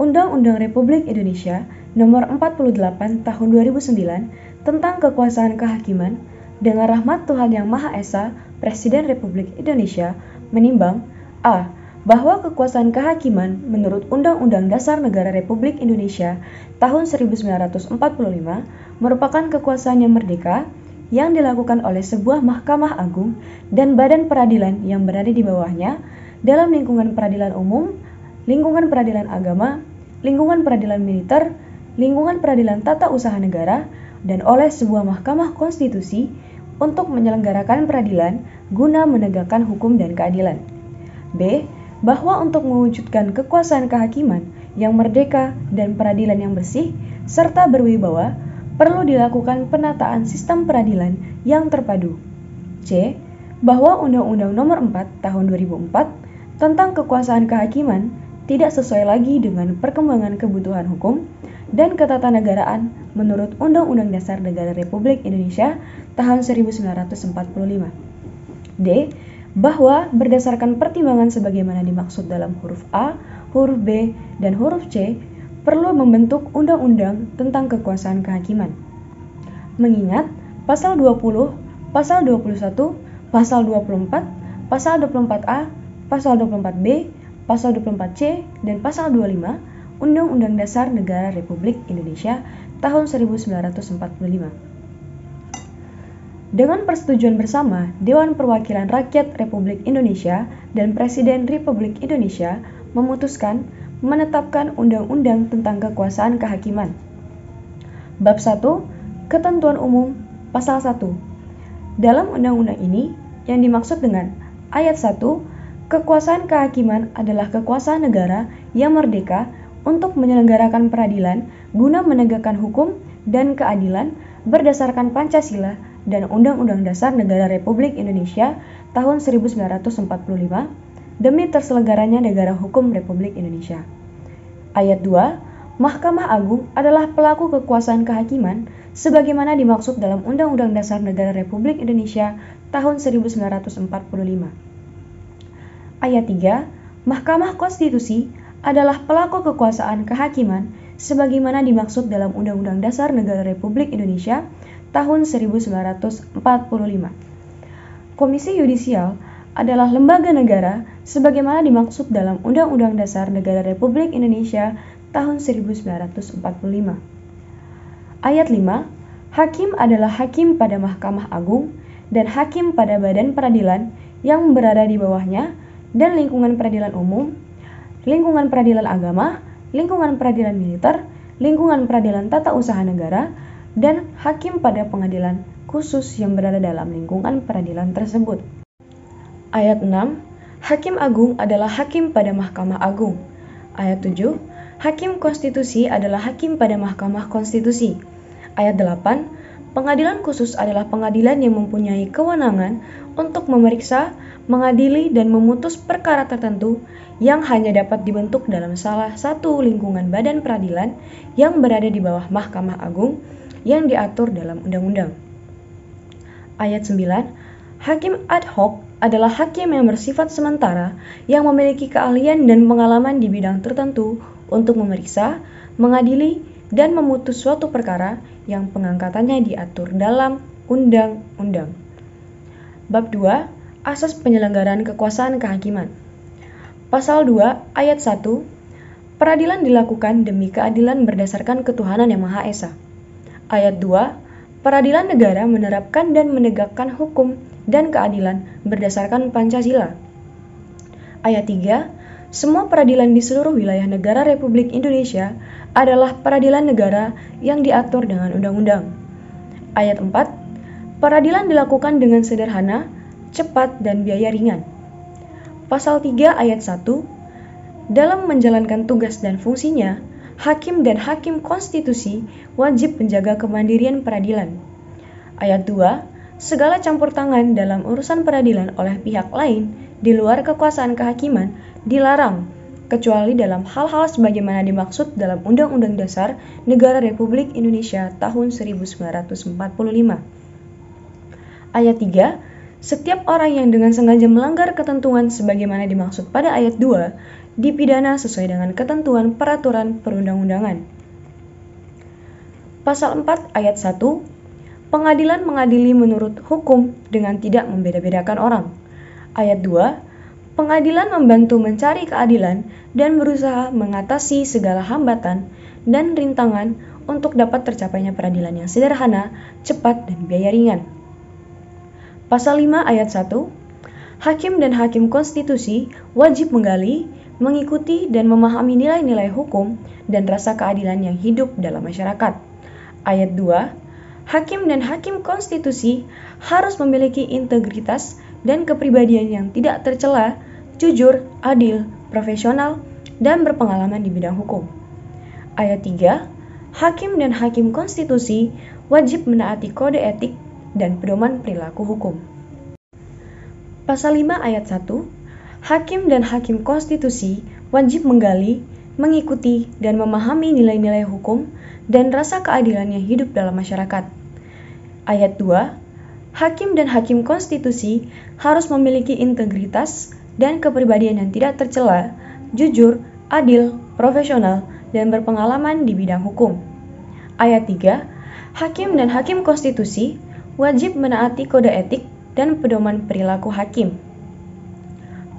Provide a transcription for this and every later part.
Undang-Undang Republik Indonesia Nomor 48 Tahun 2009 tentang Kekuasaan Kehakiman, dengan rahmat Tuhan Yang Maha Esa, Presiden Republik Indonesia menimbang a. Bahwa kekuasaan kehakiman menurut Undang-Undang Dasar Negara Republik Indonesia tahun 1945 merupakan kekuasaan yang merdeka yang dilakukan oleh sebuah Mahkamah Agung dan badan peradilan yang berada di bawahnya dalam lingkungan peradilan umum, lingkungan peradilan agama, lingkungan peradilan militer, lingkungan peradilan tata usaha negara, dan oleh sebuah Mahkamah Konstitusi untuk menyelenggarakan peradilan guna menegakkan hukum dan keadilan. B. Bahwa untuk mewujudkan kekuasaan kehakiman yang merdeka dan peradilan yang bersih serta berwibawa, perlu dilakukan penataan sistem peradilan yang terpadu. C. Bahwa Undang-Undang Nomor 4 Tahun 2004 tentang kekuasaan kehakiman tidak sesuai lagi dengan perkembangan kebutuhan hukum dan ketatanegaraan menurut Undang-Undang Dasar Negara Republik Indonesia tahun 1945. D. Bahwa berdasarkan pertimbangan sebagaimana dimaksud dalam huruf A, huruf B, dan huruf C, perlu membentuk undang-undang tentang kekuasaan kehakiman. Mengingat Pasal 20, Pasal 21, Pasal 24, Pasal 24A, Pasal 24B, Pasal 24C, dan Pasal 25 Undang-Undang Dasar Negara Republik Indonesia tahun 1945. Dengan persetujuan bersama Dewan Perwakilan Rakyat Republik Indonesia dan Presiden Republik Indonesia memutuskan menetapkan Undang-Undang tentang Kekuasaan Kehakiman. Bab 1. Ketentuan Umum Pasal 1. Dalam undang-undang ini, yang dimaksud dengan ayat 1, kekuasaan kehakiman adalah kekuasaan negara yang merdeka untuk menyelenggarakan peradilan guna menegakkan hukum dan keadilan berdasarkan Pancasila dan Undang-Undang Dasar Negara Republik Indonesia tahun 1945 demi terselenggaranya negara hukum Republik Indonesia. Ayat 2, Mahkamah Agung adalah pelaku kekuasaan kehakiman sebagaimana dimaksud dalam Undang-Undang Dasar Negara Republik Indonesia tahun 1945. Ayat 3, Mahkamah Konstitusi adalah pelaku kekuasaan kehakiman sebagaimana dimaksud dalam Undang-Undang Dasar Negara Republik Indonesia tahun 1945. Komisi Yudisial adalah lembaga negara sebagaimana dimaksud dalam Undang-Undang Dasar Negara Republik Indonesia tahun 1945. Ayat 5, Hakim adalah hakim pada Mahkamah Agung dan hakim pada badan peradilan yang berada di bawahnya dan lingkungan peradilan umum, lingkungan peradilan agama, lingkungan peradilan militer, lingkungan peradilan tata usaha negara, dan hakim pada pengadilan khusus yang berada dalam lingkungan peradilan tersebut. Ayat 6, Hakim Agung adalah hakim pada Mahkamah Agung. Ayat 7, Hakim Konstitusi adalah hakim pada Mahkamah Konstitusi. Ayat 8, Pengadilan khusus adalah pengadilan yang mempunyai kewenangan untuk memeriksa, mengadili, dan memutus perkara tertentu yang hanya dapat dibentuk dalam salah satu lingkungan badan peradilan yang berada di bawah Mahkamah Agung yang diatur dalam undang-undang. Ayat 9, Hakim ad hoc adalah hakim yang bersifat sementara yang memiliki keahlian dan pengalaman di bidang tertentu untuk memeriksa, mengadili, dan memutus suatu perkara yang pengangkatannya diatur dalam undang-undang. Bab 2. Asas penyelenggaraan kekuasaan kehakiman. Pasal 2 ayat 1, peradilan dilakukan demi keadilan berdasarkan ketuhanan yang Maha Esa. Ayat 2, peradilan negara menerapkan dan menegakkan hukum dan keadilan berdasarkan Pancasila. Ayat 3, semua peradilan di seluruh wilayah negara Republik Indonesia adalah peradilan negara yang diatur dengan undang-undang. Ayat 4, peradilan dilakukan dengan sederhana, cepat, dan biaya ringan. Pasal 3 ayat 1, dalam menjalankan tugas dan fungsinya, hakim dan hakim konstitusi wajib menjaga kemandirian peradilan. Ayat 2, segala campur tangan dalam urusan peradilan oleh pihak lain di luar kekuasaan kehakiman dilarang, kecuali dalam hal-hal sebagaimana dimaksud dalam Undang-Undang Dasar Negara Republik Indonesia tahun 1945. Ayat 3, Setiap orang yang dengan sengaja melanggar ketentuan sebagaimana dimaksud pada ayat 2 dipidana sesuai dengan ketentuan peraturan perundang-undangan. Pasal 4 ayat 1, pengadilan mengadili menurut hukum dengan tidak membeda-bedakan orang. Ayat 2, pengadilan membantu mencari keadilan dan berusaha mengatasi segala hambatan dan rintangan untuk dapat tercapainya peradilan yang sederhana, cepat, dan biaya ringan. Pasal 5 ayat 1, hakim dan hakim konstitusi wajib menggali, mengikuti, dan memahami nilai-nilai hukum dan rasa keadilan yang hidup dalam masyarakat. Ayat 2, hakim dan hakim konstitusi harus memiliki integritas dan kepribadian yang tidak tercela, jujur, adil, profesional, dan berpengalaman di bidang hukum. Ayat 3, hakim dan hakim konstitusi wajib menaati kode etik dan pedoman perilaku hukum. Pasal 5 ayat 1, hakim dan hakim konstitusi wajib menggali, mengikuti, dan memahami nilai-nilai hukum dan rasa keadilan yang hidup dalam masyarakat. Ayat 2, hakim dan hakim konstitusi harus memiliki integritas dan kepribadian yang tidak tercela, jujur, adil, profesional, dan berpengalaman di bidang hukum. Ayat 3, hakim dan hakim konstitusi wajib menaati kode etik dan pedoman perilaku hakim.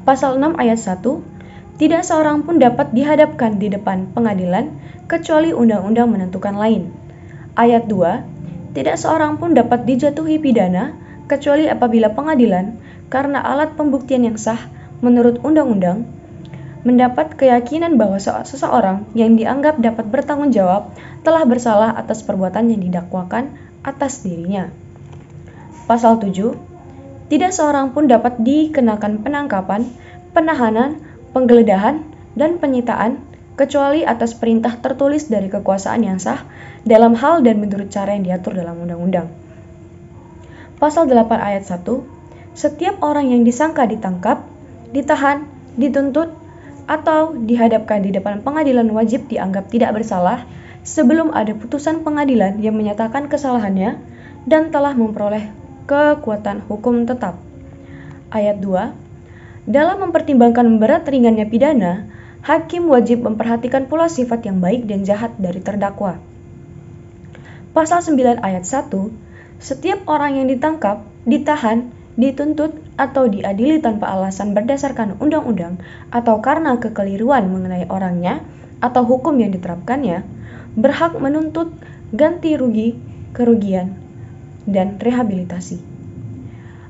Pasal 6 ayat 1, tidak seorang pun dapat dihadapkan di depan pengadilan kecuali undang-undang menentukan lain. Ayat 2, tidak seorang pun dapat dijatuhi pidana kecuali apabila pengadilan karena alat pembuktian yang sah menurut undang-undang mendapat keyakinan bahwa seseorang yang dianggap dapat bertanggung jawab telah bersalah atas perbuatan yang didakwakan atas dirinya. Pasal 7, tidak seorang pun dapat dikenakan penangkapan, penahanan, penggeledahan, dan penyitaan kecuali atas perintah tertulis dari kekuasaan yang sah dalam hal dan menurut cara yang diatur dalam undang-undang. Pasal 8 ayat 1, setiap orang yang disangka ditangkap, ditahan, dituntut, atau dihadapkan di depan pengadilan wajib dianggap tidak bersalah sebelum ada putusan pengadilan yang menyatakan kesalahannya dan telah memperoleh kekuatan hukum tetap. Ayat 2, dalam mempertimbangkan berat ringannya pidana, hakim wajib memperhatikan pula sifat yang baik dan jahat dari terdakwa. Pasal 9 ayat 1, setiap orang yang ditangkap, ditahan, dituntut, atau diadili tanpa alasan berdasarkan undang-undang atau karena kekeliruan mengenai orangnya atau hukum yang diterapkannya, berhak menuntut ganti rugi, kerugian, dan rehabilitasi.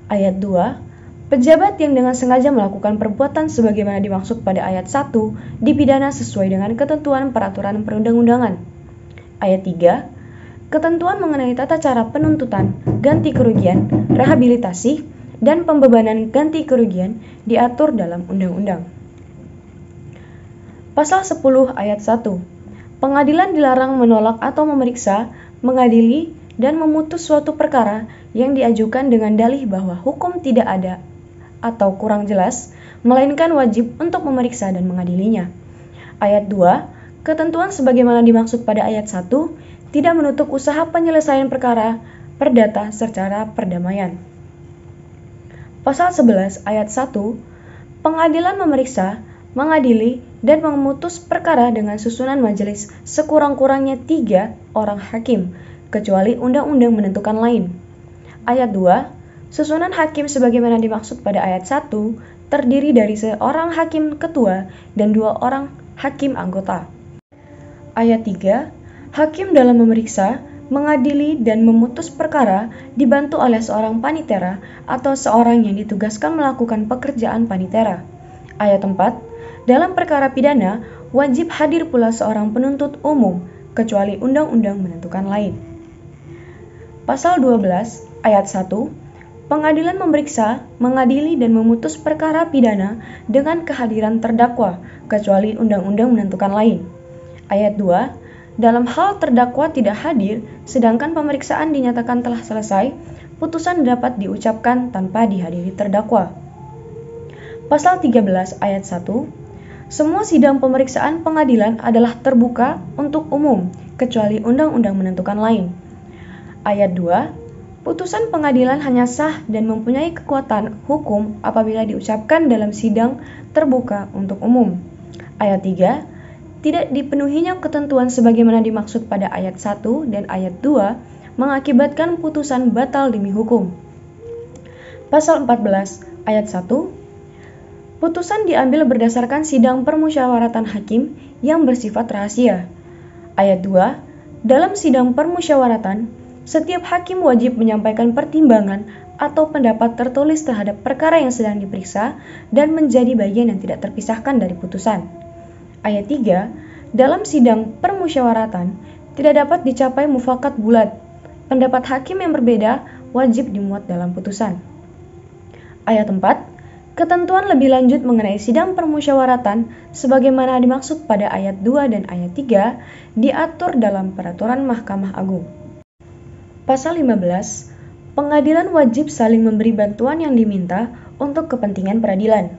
Ayat 2, pejabat yang dengan sengaja melakukan perbuatan sebagaimana dimaksud pada ayat 1 dipidana sesuai dengan ketentuan peraturan perundang-undangan. Ayat 3, ketentuan mengenai tata cara penuntutan, ganti kerugian, rehabilitasi, dan pembebanan ganti kerugian diatur dalam undang-undang. Pasal 10 ayat 1, pengadilan dilarang menolak atau memeriksa, mengadili, dan memutus suatu perkara yang diajukan dengan dalih bahwa hukum tidak ada atau kurang jelas, melainkan wajib untuk memeriksa dan mengadilinya. Ayat 2, ketentuan sebagaimana dimaksud pada ayat 1 tidak menutup usaha penyelesaian perkara perdata secara perdamaian. Pasal 11 ayat 1, pengadilan memeriksa, mengadili, dan memutus perkara dengan susunan majelis sekurang-kurangnya 3 orang hakim, kecuali undang-undang menentukan lain. Ayat 2, susunan hakim sebagaimana dimaksud pada ayat 1 terdiri dari seorang hakim ketua dan 2 orang hakim anggota. Ayat 3, hakim dalam memeriksa, mengadili, dan memutus perkara dibantu oleh seorang panitera atau seorang yang ditugaskan melakukan pekerjaan panitera. Ayat 4, dalam perkara pidana wajib hadir pula seorang penuntut umum, kecuali undang-undang menentukan lain. Pasal 12 ayat 1, pengadilan memeriksa, mengadili, dan memutus perkara pidana dengan kehadiran terdakwa, kecuali undang-undang menentukan lain. Ayat 2, dalam hal terdakwa tidak hadir, sedangkan pemeriksaan dinyatakan telah selesai, putusan dapat diucapkan tanpa dihadiri terdakwa. Pasal 13 ayat 1, semua sidang pemeriksaan pengadilan adalah terbuka untuk umum, kecuali undang-undang menentukan lain. Ayat 2, Putusan pengadilan hanya sah dan mempunyai kekuatan hukum apabila diucapkan dalam sidang terbuka untuk umum. Ayat 3. Tidak dipenuhinya ketentuan sebagaimana dimaksud pada ayat 1 dan ayat 2 mengakibatkan putusan batal demi hukum. Pasal 14 ayat 1. Putusan diambil berdasarkan sidang permusyawaratan hakim yang bersifat rahasia. Ayat 2. Dalam sidang permusyawaratan, setiap hakim wajib menyampaikan pertimbangan atau pendapat tertulis terhadap perkara yang sedang diperiksa dan menjadi bagian yang tidak terpisahkan dari putusan. Ayat 3. Dalam sidang permusyawaratan, tidak dapat dicapai mufakat bulat. Pendapat hakim yang berbeda wajib dimuat dalam putusan. Ayat 4. Ketentuan lebih lanjut mengenai sidang permusyawaratan sebagaimana dimaksud pada ayat 2 dan ayat 3 diatur dalam peraturan Mahkamah Agung. Pasal 15. Pengadilan wajib saling memberi bantuan yang diminta untuk kepentingan peradilan.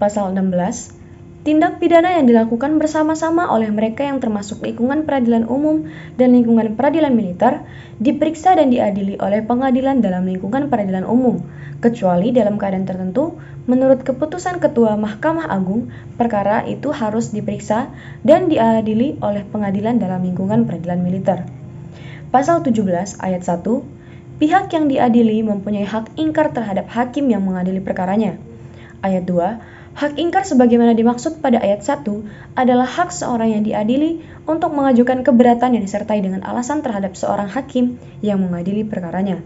Pasal 16. Tindak pidana yang dilakukan bersama-sama oleh mereka yang termasuk lingkungan peradilan umum dan lingkungan peradilan militer diperiksa dan diadili oleh pengadilan dalam lingkungan peradilan umum, kecuali dalam keadaan tertentu. Menurut keputusan Ketua Mahkamah Agung, perkara itu harus diperiksa dan diadili oleh pengadilan dalam lingkungan peradilan militer. Pasal 17 ayat 1. Pihak yang diadili mempunyai hak ingkar terhadap hakim yang mengadili perkaranya. Ayat 2. Hak ingkar sebagaimana dimaksud pada ayat 1 adalah hak seorang yang diadili untuk mengajukan keberatan yang disertai dengan alasan terhadap seorang hakim yang mengadili perkaranya.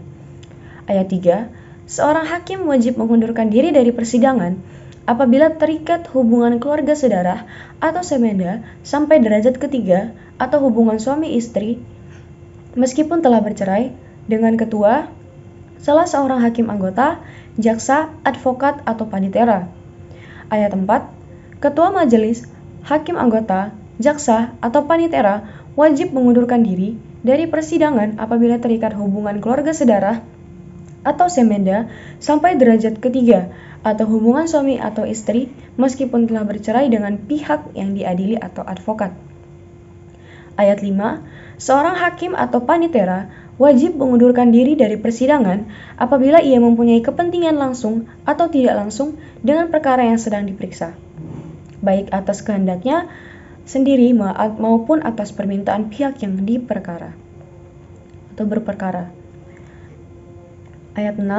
Ayat 3. Seorang hakim wajib mengundurkan diri dari persidangan apabila terikat hubungan keluarga sedarah atau semenda sampai derajat ketiga atau hubungan suami istri meskipun telah bercerai dengan ketua, salah seorang hakim anggota, jaksa, advokat, atau panitera. Ayat 4. Ketua majelis, hakim anggota, jaksa, atau panitera wajib mengundurkan diri dari persidangan apabila terikat hubungan keluarga sedarah atau semenda sampai derajat ketiga atau hubungan suami atau istri meskipun telah bercerai dengan pihak yang diadili atau advokat. Ayat 5. Seorang hakim atau panitera wajib mengundurkan diri dari persidangan apabila ia mempunyai kepentingan langsung atau tidak langsung dengan perkara yang sedang diperiksa, baik atas kehendaknya sendiri maupun atas permintaan pihak yang diperkara atau berperkara. Ayat 6.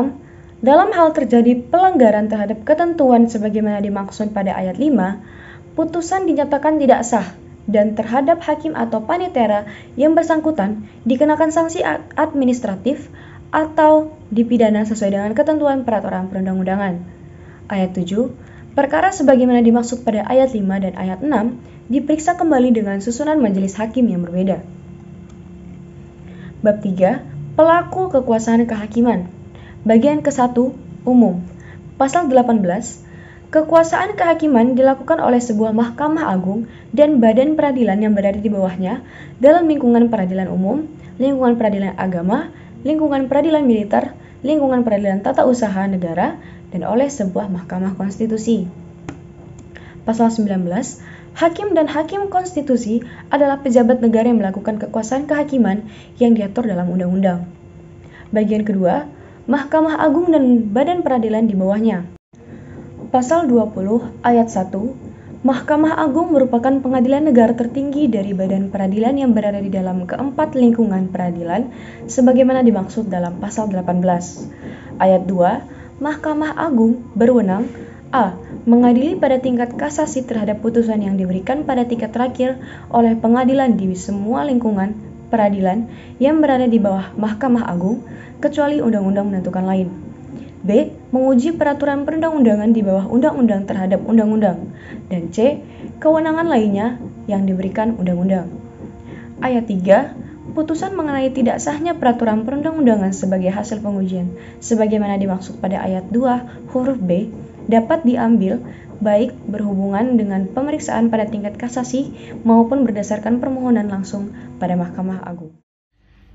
Dalam hal terjadi pelanggaran terhadap ketentuan sebagaimana dimaksud pada ayat 5, putusan dinyatakan tidak sah dan terhadap hakim atau panitera yang bersangkutan dikenakan sanksi administratif atau dipidana sesuai dengan ketentuan peraturan perundang-undangan. Ayat 7. Perkara sebagaimana dimaksud pada ayat 5 dan ayat 6 diperiksa kembali dengan susunan majelis hakim yang berbeda. Bab 3. Pelaku kekuasaan kehakiman. Bagian ke-1, umum. Pasal 18. Kekuasaan kehakiman dilakukan oleh sebuah Mahkamah Agung dan badan peradilan yang berada di bawahnya dalam lingkungan peradilan umum, lingkungan peradilan agama, lingkungan peradilan militer, lingkungan peradilan tata usaha negara, dan oleh sebuah Mahkamah Konstitusi. Pasal 19. Hakim dan hakim konstitusi adalah pejabat negara yang melakukan kekuasaan kehakiman yang diatur dalam undang-undang. Bagian kedua, Mahkamah Agung dan badan peradilan di bawahnya. Pasal 20 ayat 1. Mahkamah Agung merupakan pengadilan negara tertinggi dari badan peradilan yang berada di dalam keempat lingkungan peradilan sebagaimana dimaksud dalam pasal 18. Ayat 2. Mahkamah Agung berwenang a. Mengadili pada tingkat kasasi terhadap putusan yang diberikan pada tingkat terakhir oleh pengadilan di semua lingkungan peradilan yang berada di bawah Mahkamah Agung kecuali undang-undang menentukan lain. B. Menguji peraturan perundang-undangan di bawah undang-undang terhadap undang-undang. Dan C. Kewenangan lainnya yang diberikan undang-undang. Ayat 3. Putusan mengenai tidak sahnya peraturan perundang-undangan sebagai hasil pengujian sebagaimana dimaksud pada ayat 2 huruf B dapat diambil baik berhubungan dengan pemeriksaan pada tingkat kasasi maupun berdasarkan permohonan langsung pada Mahkamah Agung.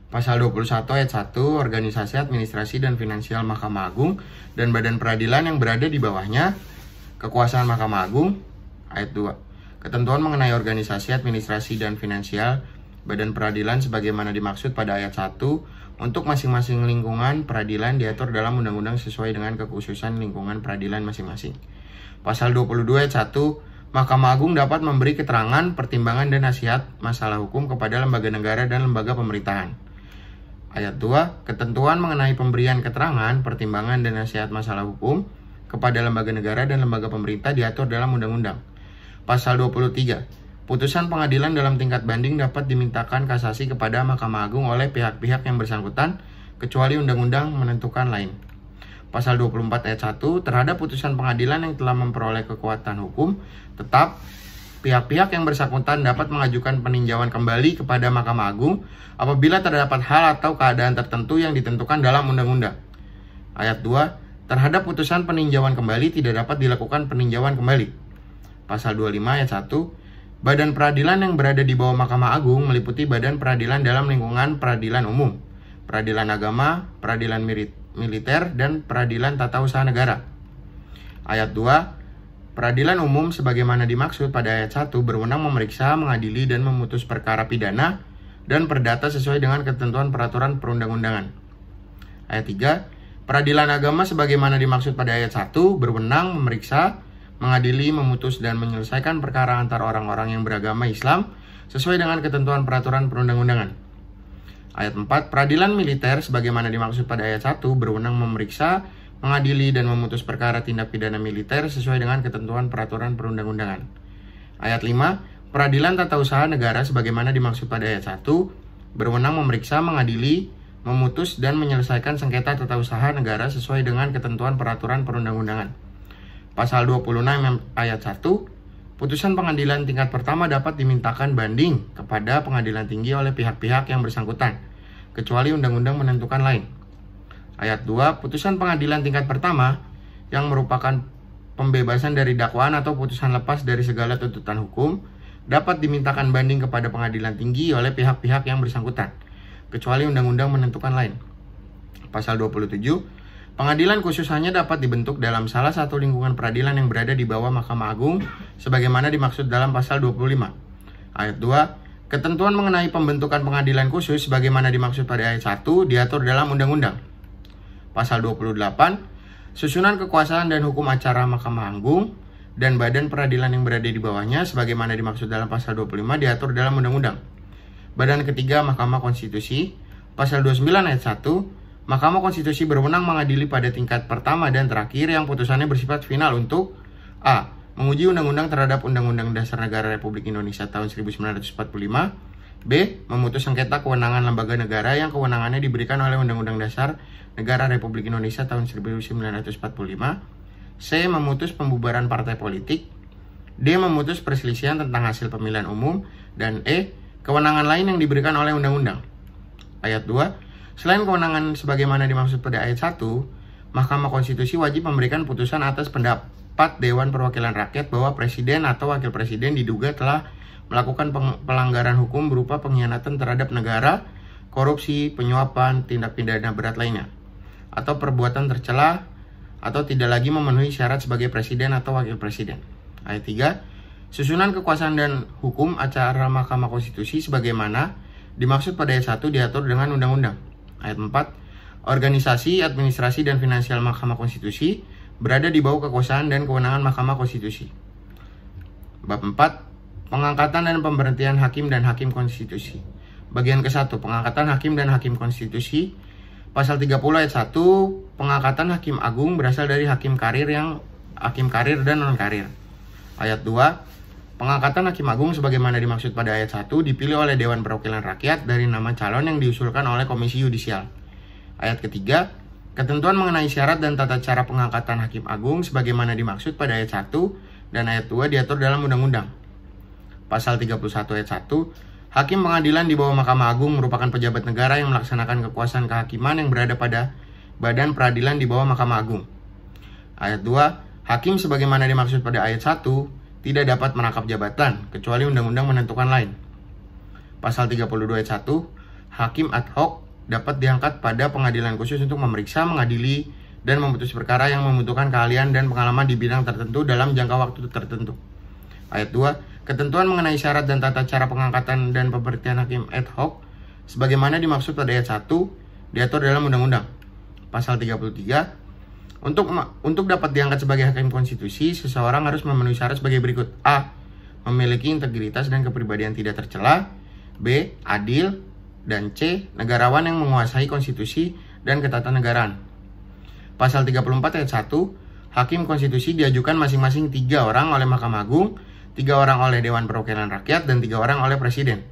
Pasal 21 ayat 1, organisasi administrasi dan finansial Mahkamah Agung dan badan peradilan yang berada di bawahnya, kekuasaan Mahkamah Agung. Ayat 2. Ketentuan mengenai organisasi administrasi dan finansial badan peradilan sebagaimana dimaksud pada ayat 1 untuk masing-masing lingkungan peradilan diatur dalam undang-undang sesuai dengan kekhususan lingkungan peradilan masing-masing. Pasal 22 ayat 1, Mahkamah Agung dapat memberi keterangan, pertimbangan, dan nasihat masalah hukum kepada lembaga negara dan lembaga pemerintahan. Ayat 2, ketentuan mengenai pemberian keterangan, pertimbangan, dan nasihat masalah hukum kepada lembaga negara dan lembaga pemerintah diatur dalam undang-undang. Pasal 23, putusan pengadilan dalam tingkat banding dapat dimintakan kasasi kepada Mahkamah Agung oleh pihak-pihak yang bersangkutan, kecuali undang-undang menentukan lain. Pasal 24 ayat 1, terhadap putusan pengadilan yang telah memperoleh kekuatan hukum, tetap pihak-pihak yang bersangkutan dapat mengajukan peninjauan kembali kepada Mahkamah Agung apabila terdapat hal atau keadaan tertentu yang ditentukan dalam undang-undang. Ayat 2, terhadap putusan peninjauan kembali tidak dapat dilakukan peninjauan kembali. Pasal 25 ayat 1, badan peradilan yang berada di bawah Mahkamah Agung meliputi badan peradilan dalam lingkungan peradilan umum, peradilan agama, peradilan militer, dan peradilan tata usaha negara. Ayat 2, peradilan umum sebagaimana dimaksud pada ayat 1 berwenang memeriksa, mengadili, dan memutus perkara pidana dan perdata sesuai dengan ketentuan peraturan perundang-undangan. Ayat 3, peradilan agama sebagaimana dimaksud pada ayat 1 berwenang memeriksa, mengadili, memutus, dan menyelesaikan perkara antar orang-orang yang beragama Islam sesuai dengan ketentuan peraturan perundang-undangan. Ayat 4, peradilan militer sebagaimana dimaksud pada ayat 1 berwenang memeriksa, mengadili, dan memutus perkara tindak pidana militer sesuai dengan ketentuan peraturan perundang-undangan. Ayat 5, peradilan tata usaha negara sebagaimana dimaksud pada ayat 1 berwenang memeriksa, mengadili, memutus, dan menyelesaikan sengketa tata usaha negara sesuai dengan ketentuan peraturan perundang-undangan. Pasal 26 ayat 1, putusan pengadilan tingkat pertama dapat dimintakan banding kepada pengadilan tinggi oleh pihak-pihak yang bersangkutan, kecuali undang-undang menentukan lain. Ayat 2, putusan pengadilan tingkat pertama yang merupakan pembebasan dari dakwaan atau putusan lepas dari segala tuntutan hukum dapat dimintakan banding kepada pengadilan tinggi oleh pihak-pihak yang bersangkutan, kecuali undang-undang menentukan lain. Pasal 27, pengadilan khusus hanya dapat dibentuk dalam salah satu lingkungan peradilan yang berada di bawah Mahkamah Agung sebagaimana dimaksud dalam pasal 25. Ayat 2, ketentuan mengenai pembentukan pengadilan khusus sebagaimana dimaksud pada ayat 1 diatur dalam undang-undang. Pasal 28, susunan kekuasaan dan hukum acara Mahkamah Agung dan badan peradilan yang berada di bawahnya sebagaimana dimaksud dalam pasal 25 diatur dalam undang-undang. Badan ketiga Mahkamah Konstitusi, pasal 29 ayat 1, Mahkamah Konstitusi berwenang mengadili pada tingkat pertama dan terakhir yang putusannya bersifat final untuk A. Menguji undang-undang terhadap Undang-Undang Dasar Negara Republik Indonesia tahun 1945, B. Memutus sengketa kewenangan lembaga negara yang kewenangannya diberikan oleh Undang-Undang Dasar Negara Republik Indonesia tahun 1945, C. Memutus pembubaran partai politik, D. Memutus perselisihan tentang hasil pemilihan umum, dan E. Kewenangan lain yang diberikan oleh undang-undang. Ayat 2, selain kewenangan sebagaimana dimaksud pada ayat 1, Mahkamah Konstitusi wajib memberikan putusan atas pendapat Dewan Perwakilan Rakyat bahwa presiden atau wakil presiden diduga telah melakukan pelanggaran hukum berupa pengkhianatan terhadap negara, korupsi, penyuapan, tindak pidana berat lainnya, atau perbuatan tercela atau tidak lagi memenuhi syarat sebagai presiden atau wakil presiden. Ayat 3, susunan kekuasaan dan hukum acara Mahkamah Konstitusi sebagaimana dimaksud pada ayat 1 diatur dengan undang-undang. Ayat 4, organisasi, administrasi, dan finansial Mahkamah Konstitusi berada di bawah kekuasaan dan kewenangan Mahkamah Konstitusi. Bab 4, pengangkatan dan pemberhentian hakim dan hakim konstitusi. Bagian ke-1, pengangkatan hakim dan hakim konstitusi. Pasal 30 ayat 1, pengangkatan hakim agung berasal dari hakim karir dan non-karir. Ayat 2, pengangkatan hakim agung sebagaimana dimaksud pada ayat 1 dipilih oleh Dewan Perwakilan Rakyat dari nama calon yang diusulkan oleh Komisi Yudisial. Ayat ketiga, ketentuan mengenai syarat dan tata cara pengangkatan hakim agung sebagaimana dimaksud pada ayat 1 dan ayat 2 diatur dalam undang-undang. Pasal 31 ayat 1, hakim pengadilan di bawah Mahkamah Agung merupakan pejabat negara yang melaksanakan kekuasaan kehakiman yang berada pada badan peradilan di bawah Mahkamah Agung. Ayat 2, hakim sebagaimana dimaksud pada ayat 1 tidak dapat merangkap jabatan kecuali undang-undang menentukan lain. Pasal 32 ayat 1, hakim ad hoc dapat diangkat pada pengadilan khusus untuk memeriksa, mengadili, dan memutus perkara yang membutuhkan keahlian dan pengalaman di bidang tertentu dalam jangka waktu tertentu. Ayat 2, ketentuan mengenai syarat dan tata cara pengangkatan dan pemberhentian hakim ad hoc sebagaimana dimaksud pada ayat 1 diatur dalam undang-undang. Pasal 33, untuk dapat diangkat sebagai hakim konstitusi, seseorang harus memenuhi syarat sebagai berikut. A. Memiliki integritas dan kepribadian tidak tercela. B. Adil. Dan C. Negarawan yang menguasai konstitusi dan ketatanegaraan. Pasal 34 ayat 1, hakim konstitusi diajukan masing-masing 3 orang oleh Mahkamah Agung, 3 orang oleh Dewan Perwakilan Rakyat, dan 3 orang oleh Presiden.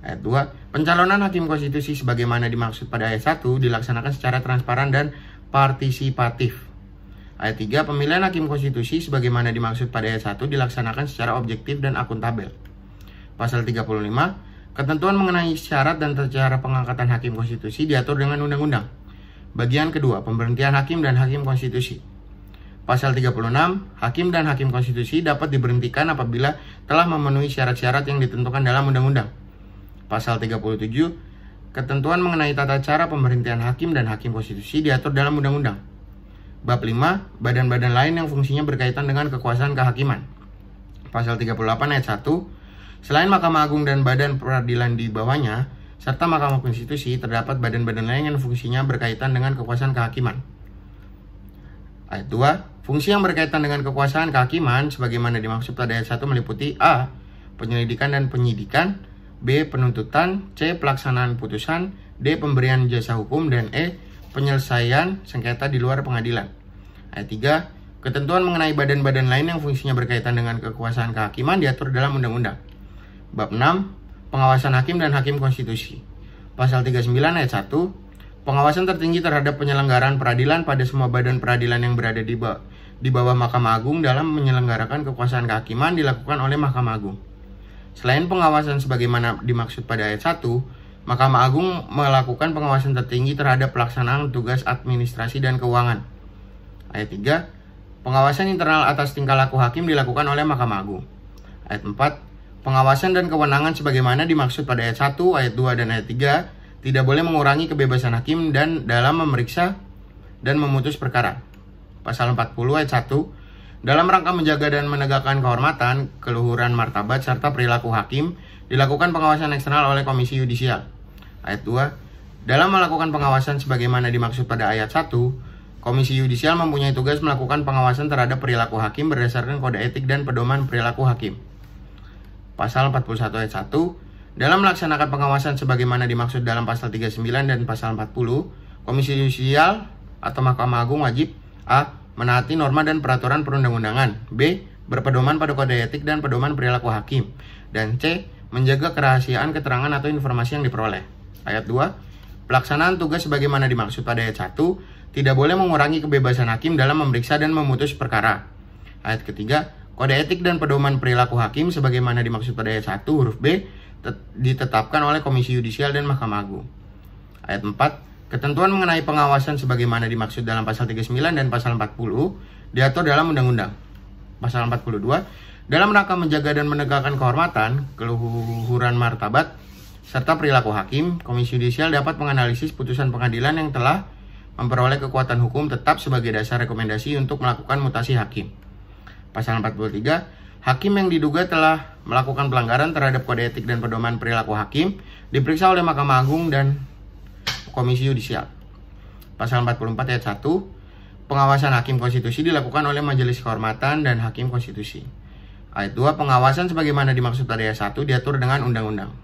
Ayat 2, pencalonan hakim konstitusi sebagaimana dimaksud pada ayat 1 dilaksanakan secara transparan dan partisipatif. Ayat 3, pemilihan hakim konstitusi sebagaimana dimaksud pada ayat 1 dilaksanakan secara objektif dan akuntabel. Pasal 35, ketentuan mengenai syarat dan cara pengangkatan hakim konstitusi diatur dengan undang-undang. Bagian kedua, pemberhentian hakim dan hakim konstitusi. Pasal 36, hakim dan hakim konstitusi dapat diberhentikan apabila telah memenuhi syarat-syarat yang ditentukan dalam undang-undang. Pasal 37, ketentuan mengenai tata cara pemberhentian hakim dan hakim konstitusi diatur dalam undang-undang. Bab 5, badan-badan lain yang fungsinya berkaitan dengan kekuasaan kehakiman. Pasal 38 ayat 1, selain Mahkamah Agung dan badan peradilan di bawahnya, serta Mahkamah Konstitusi, terdapat badan-badan lain yang fungsinya berkaitan dengan kekuasaan kehakiman. Ayat 2, fungsi yang berkaitan dengan kekuasaan kehakiman sebagaimana dimaksud pada ayat 1 meliputi A. Penyelidikan dan penyidikan, B. Penuntutan, C. Pelaksanaan putusan, D. Pemberian jasa hukum, dan E. Penyelesaian sengketa di luar pengadilan. Ayat 3, ketentuan mengenai badan-badan lain yang fungsinya berkaitan dengan kekuasaan kehakiman diatur dalam undang-undang. Bab 6, pengawasan hakim dan hakim konstitusi. Pasal 39 ayat 1, pengawasan tertinggi terhadap penyelenggaraan peradilan pada semua badan peradilan yang berada di bawah Mahkamah Agung dalam menyelenggarakan kekuasaan kehakiman dilakukan oleh Mahkamah Agung. Selain pengawasan sebagaimana dimaksud pada ayat 1, Mahkamah Agung melakukan pengawasan tertinggi terhadap pelaksanaan tugas administrasi dan keuangan. Ayat 3, pengawasan internal atas tingkah laku hakim dilakukan oleh Mahkamah Agung. Ayat 4, pengawasan dan kewenangan sebagaimana dimaksud pada ayat 1, ayat 2, dan ayat 3 tidak boleh mengurangi kebebasan hakim dan dalam memeriksa dan memutus perkara. Pasal 40 ayat 1, dalam rangka menjaga dan menegakkan kehormatan, keluhuran martabat, serta perilaku hakim, dilakukan pengawasan eksternal oleh Komisi Yudisial. Ayat 2, dalam melakukan pengawasan sebagaimana dimaksud pada ayat 1, Komisi Yudisial mempunyai tugas melakukan pengawasan terhadap perilaku hakim berdasarkan kode etik dan pedoman perilaku hakim. Pasal 41 ayat 1, dalam melaksanakan pengawasan sebagaimana dimaksud dalam pasal 39 dan pasal 40, Komisi Yudisial atau Mahkamah Agung wajib A. menaati norma dan peraturan perundang-undangan, B. berpedoman pada kode etik dan pedoman perilaku hakim, dan C. menjaga kerahasiaan keterangan atau informasi yang diperoleh. Ayat 2, pelaksanaan tugas sebagaimana dimaksud pada ayat 1 tidak boleh mengurangi kebebasan hakim dalam memeriksa dan memutus perkara. Ayat ketiga, kode etik dan pedoman perilaku hakim sebagaimana dimaksud pada ayat 1 huruf B ditetapkan oleh Komisi Yudisial dan Mahkamah Agung. Ayat 4, ketentuan mengenai pengawasan sebagaimana dimaksud dalam pasal 39 dan pasal 40 diatur dalam undang-undang. Pasal 42, dalam rangka menjaga dan menegakkan kehormatan, keluhuran martabat, serta perilaku hakim, Komisi Yudisial dapat menganalisis putusan pengadilan yang telah memperoleh kekuatan hukum tetap sebagai dasar rekomendasi untuk melakukan mutasi hakim. Pasal 43, hakim yang diduga telah melakukan pelanggaran terhadap kode etik dan pedoman perilaku hakim diperiksa oleh Mahkamah Agung dan Komisi Yudisial. Pasal 44 ayat 1, pengawasan hakim konstitusi dilakukan oleh Majelis Kehormatan dan Hakim Konstitusi. Ayat 2, pengawasan sebagaimana dimaksud pada ayat 1 diatur dengan undang-undang.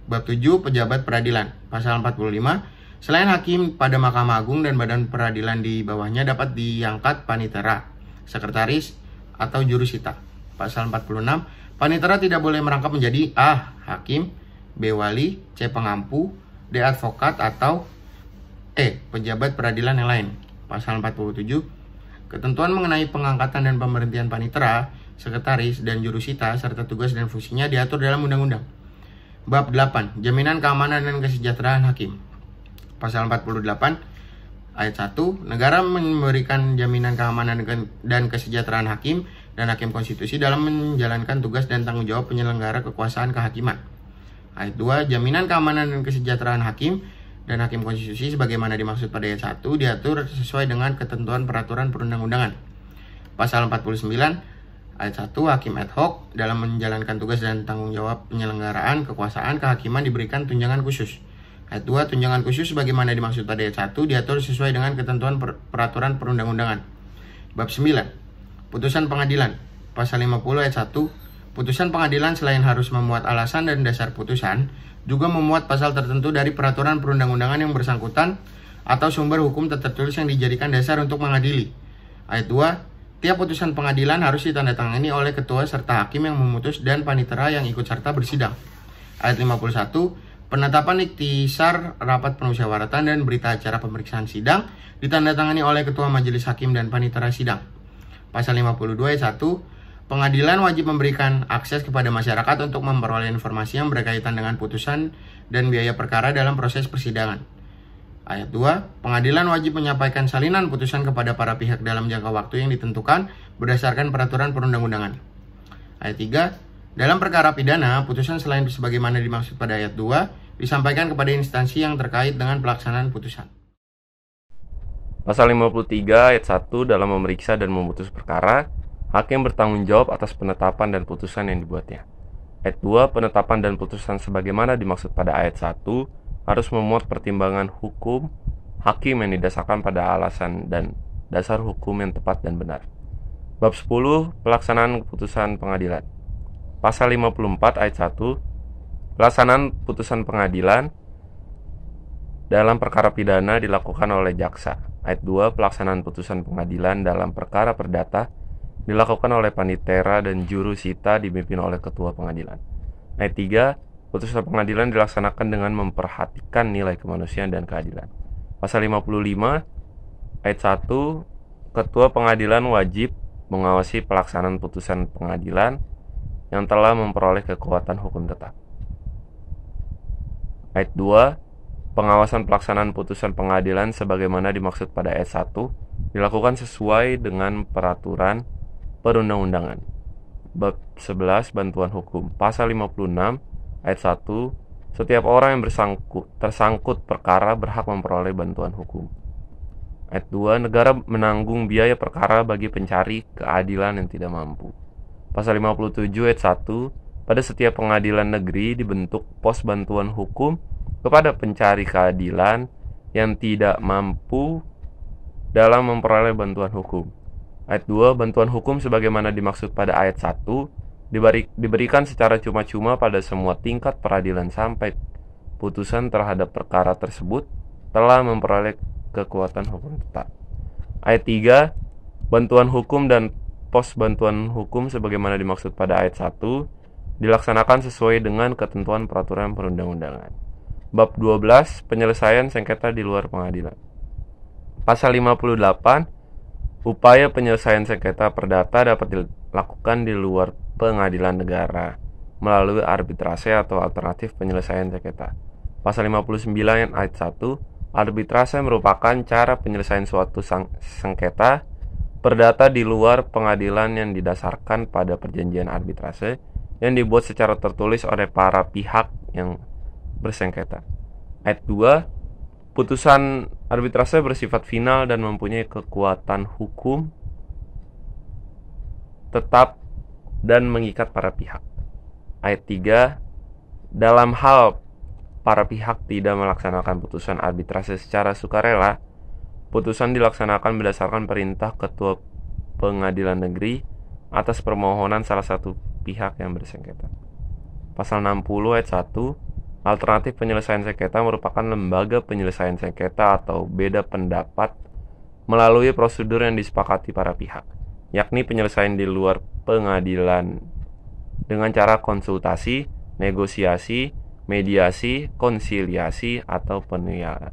Bab 7, pejabat peradilan. Pasal 45, selain hakim pada Mahkamah Agung dan badan peradilan di bawahnya dapat diangkat panitera, sekretaris, atau jurusita. Pasal 46, panitera tidak boleh merangkap menjadi A. hakim, B. wali, C. pengampu, D. advokat, atau E. pejabat peradilan yang lain. Pasal 47, ketentuan mengenai pengangkatan dan pemberhentian panitera, sekretaris, dan jurusita serta tugas dan fungsinya diatur dalam undang-undang. Bab 8, jaminan keamanan dan kesejahteraan hakim. Pasal 48 ayat 1, negara memberikan jaminan keamanan dan kesejahteraan hakim dan hakim konstitusi dalam menjalankan tugas dan tanggung jawab penyelenggara kekuasaan kehakiman. Ayat 2, jaminan keamanan dan kesejahteraan hakim dan hakim konstitusi sebagaimana dimaksud pada ayat 1 diatur sesuai dengan ketentuan peraturan perundang-undangan. Pasal 49 ayat 1, hakim ad hoc dalam menjalankan tugas dan tanggung jawab penyelenggaraan kekuasaan kehakiman diberikan tunjangan khusus. Ayat 2. Tunjangan khusus sebagaimana dimaksud pada ayat 1 diatur sesuai dengan ketentuan peraturan perundang-undangan. Bab 9. Putusan pengadilan. Pasal 50 ayat 1. Putusan pengadilan selain harus memuat alasan dan dasar putusan, juga memuat pasal tertentu dari peraturan perundang-undangan yang bersangkutan atau sumber hukum tertulis yang dijadikan dasar untuk mengadili. Ayat 2. Tiap putusan pengadilan harus ditandatangani oleh ketua serta hakim yang memutus dan panitera yang ikut serta bersidang. Ayat 51. Penetapan ikhtisar rapat permusyawaratan dan berita acara pemeriksaan sidang ditandatangani oleh ketua majelis hakim dan panitera sidang. Pasal 52 ayat 1. Pengadilan wajib memberikan akses kepada masyarakat untuk memperoleh informasi yang berkaitan dengan putusan dan biaya perkara dalam proses persidangan. Ayat 2. Pengadilan wajib menyampaikan salinan putusan kepada para pihak dalam jangka waktu yang ditentukan berdasarkan peraturan perundang-undangan. Ayat 3. Dalam perkara pidana, putusan selain sebagaimana dimaksud pada ayat 2 disampaikan kepada instansi yang terkait dengan pelaksanaan putusan. Pasal 53 ayat 1. Dalam memeriksa dan memutus perkara, hakim bertanggung jawab atas penetapan dan putusan yang dibuatnya. Ayat 2. Penetapan dan putusan sebagaimana dimaksud pada ayat 1 harus memuat pertimbangan hukum hakim yang didasarkan pada alasan dan dasar hukum yang tepat dan benar. Bab 10. Pelaksanaan putusan pengadilan. Pasal 54 ayat 1. Pelaksanaan putusan pengadilan dalam perkara pidana dilakukan oleh jaksa. Ayat 2. Pelaksanaan putusan pengadilan dalam perkara perdata dilakukan oleh panitera dan juru sita dipimpin oleh ketua pengadilan. Ayat 3. Putusan pengadilan dilaksanakan dengan memperhatikan nilai kemanusiaan dan keadilan. Pasal 55 ayat 1. Ketua pengadilan wajib mengawasi pelaksanaan putusan pengadilan yang telah memperoleh kekuatan hukum tetap. Ayat 2. Pengawasan pelaksanaan putusan pengadilan sebagaimana dimaksud pada ayat 1 dilakukan sesuai dengan peraturan perundang-undangan. Bab 11. Bantuan hukum. Pasal 56 ayat 1. Setiap orang yang tersangkut perkara berhak memperoleh bantuan hukum. Ayat 2. Negara menanggung biaya perkara bagi pencari keadilan yang tidak mampu. Pasal 57 ayat 1. Pada setiap pengadilan negeri dibentuk pos bantuan hukum kepada pencari keadilan yang tidak mampu dalam memperoleh bantuan hukum. Ayat 2. Bantuan hukum sebagaimana dimaksud pada ayat 1 diberikan secara cuma-cuma pada semua tingkat peradilan sampai putusan terhadap perkara tersebut telah memperoleh kekuatan hukum tetap. Ayat 3. Bantuan hukum dan pos bantuan hukum sebagaimana dimaksud pada ayat 1 dilaksanakan sesuai dengan ketentuan peraturan perundang-undangan. Bab 12. Penyelesaian sengketa di luar pengadilan. Pasal 58. Upaya penyelesaian sengketa perdata dapat dilakukan di luar pengadilan negara melalui arbitrase atau alternatif penyelesaian sengketa. Pasal 59 ayat 1. Arbitrase merupakan cara penyelesaian suatu sengketa perdata di luar pengadilan yang didasarkan pada perjanjian arbitrase yang dibuat secara tertulis oleh para pihak yang bersengketa. Ayat 2. Putusan arbitrase bersifat final dan mempunyai kekuatan hukum tetap dan mengikat para pihak. Ayat 3. Dalam hal para pihak tidak melaksanakan putusan arbitrase secara sukarela, putusan dilaksanakan berdasarkan perintah ketua pengadilan negeri atas permohonan salah satu pihak yang bersengketa. Pasal 60 ayat 1. Alternatif penyelesaian sengketa merupakan lembaga penyelesaian sengketa atau beda pendapat melalui prosedur yang disepakati para pihak, yakni penyelesaian di luar pengadilan dengan cara konsultasi, negosiasi, mediasi, konsiliasi, atau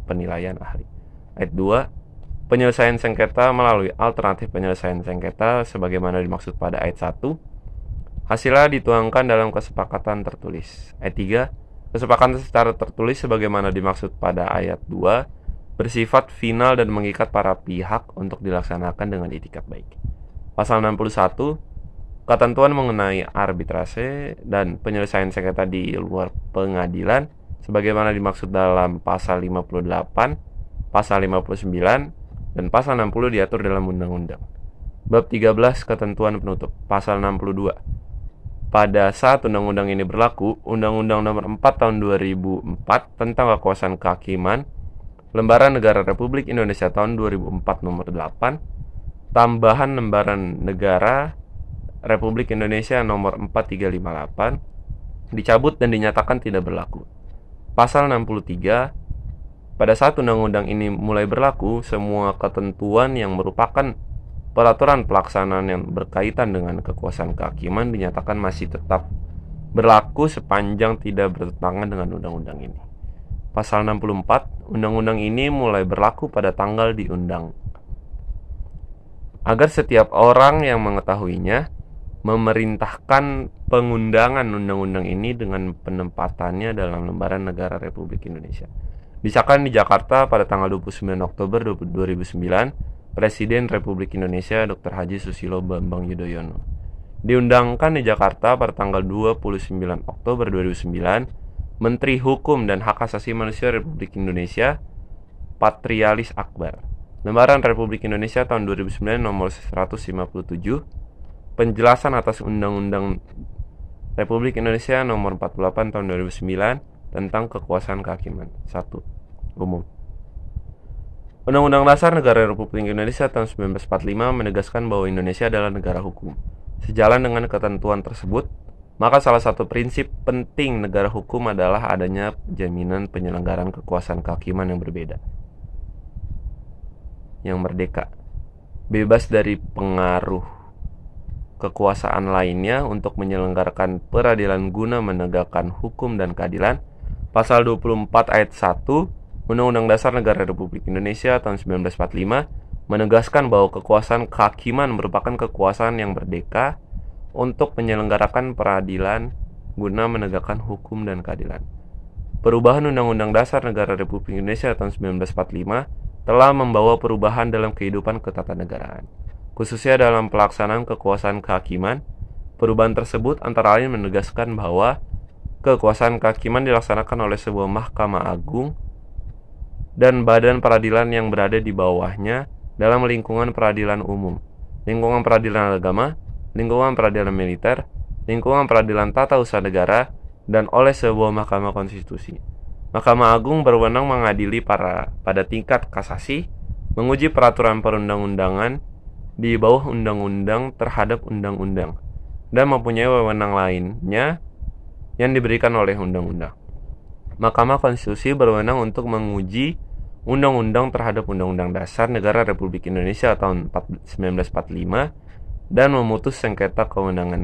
penilaian ahli. Ayat 2. Penyelesaian sengketa melalui alternatif penyelesaian sengketa sebagaimana dimaksud pada ayat 1. Hasilnya dituangkan dalam kesepakatan tertulis. Ayat 3. Kesepakatan secara tertulis sebagaimana dimaksud pada ayat 2 bersifat final dan mengikat para pihak untuk dilaksanakan dengan itikat baik. Pasal 61. Ketentuan mengenai arbitrase dan penyelesaian sengketa di luar pengadilan sebagaimana dimaksud dalam pasal 58, pasal 59, dan pasal 60 diatur dalam undang-undang. Bab 13. Ketentuan penutup. Pasal 62. pada saat undang-undang ini berlaku, Undang-Undang Nomor 4 Tahun 2004 tentang Kekuasaan Kehakiman, Lembaran Negara Republik Indonesia Tahun 2004 Nomor 8, tambahan Lembaran Negara Republik Indonesia Nomor 4358 dicabut dan dinyatakan tidak berlaku. Pasal 63, pada saat undang-undang ini mulai berlaku, semua ketentuan yang merupakan peraturan pelaksanaan yang berkaitan dengan kekuasaan kehakiman dinyatakan masih tetap berlaku sepanjang tidak bertentangan dengan undang-undang ini. Pasal 64, undang-undang ini mulai berlaku pada tanggal diundang. Agar setiap orang yang mengetahuinya memerintahkan pengundangan undang-undang ini dengan penempatannya dalam Lembaran Negara Republik Indonesia. Disahkan di Jakarta pada tanggal 29 Oktober 2009, Presiden Republik Indonesia Dr. Haji Susilo Bambang Yudhoyono. Diundangkan di Jakarta pada tanggal 29 Oktober 2009, Menteri Hukum dan Hak Asasi Manusia Republik Indonesia Patrialis Akbar. Lembaran Republik Indonesia tahun 2009 nomor 157, penjelasan atas Undang-Undang Republik Indonesia nomor 48 tahun 2009 tentang kekuasaan kehakiman. 1. Umum. Undang-Undang Dasar Negara Republik Indonesia tahun 1945 menegaskan bahwa Indonesia adalah negara hukum. Sejalan dengan ketentuan tersebut, maka salah satu prinsip penting negara hukum adalah adanya jaminan penyelenggaraan kekuasaan kehakiman yang berbeda, yang merdeka, bebas dari pengaruh kekuasaan lainnya untuk menyelenggarakan peradilan guna menegakkan hukum dan keadilan. Pasal 24 ayat 1 Undang-Undang Dasar Negara Republik Indonesia tahun 1945 menegaskan bahwa kekuasaan kehakiman merupakan kekuasaan yang merdeka untuk menyelenggarakan peradilan guna menegakkan hukum dan keadilan. Perubahan Undang-Undang Dasar Negara Republik Indonesia tahun 1945 telah membawa perubahan dalam kehidupan ketatanegaraan, khususnya dalam pelaksanaan kekuasaan kehakiman. Perubahan tersebut antara lain menegaskan bahwa kekuasaan kehakiman dilaksanakan oleh sebuah Mahkamah Agung dan badan peradilan yang berada di bawahnya dalam lingkungan peradilan umum, lingkungan peradilan agama, lingkungan peradilan militer, lingkungan peradilan tata usaha negara, dan oleh sebuah Mahkamah Konstitusi. Mahkamah Agung berwenang mengadili pada tingkat kasasi, menguji peraturan perundang-undangan di bawah undang-undang terhadap undang-undang, dan mempunyai wewenang lainnya yang diberikan oleh undang-undang. Mahkamah Konstitusi berwenang untuk menguji undang-undang terhadap Undang-Undang Dasar Negara Republik Indonesia tahun 1945 dan memutus sengketa kewenangan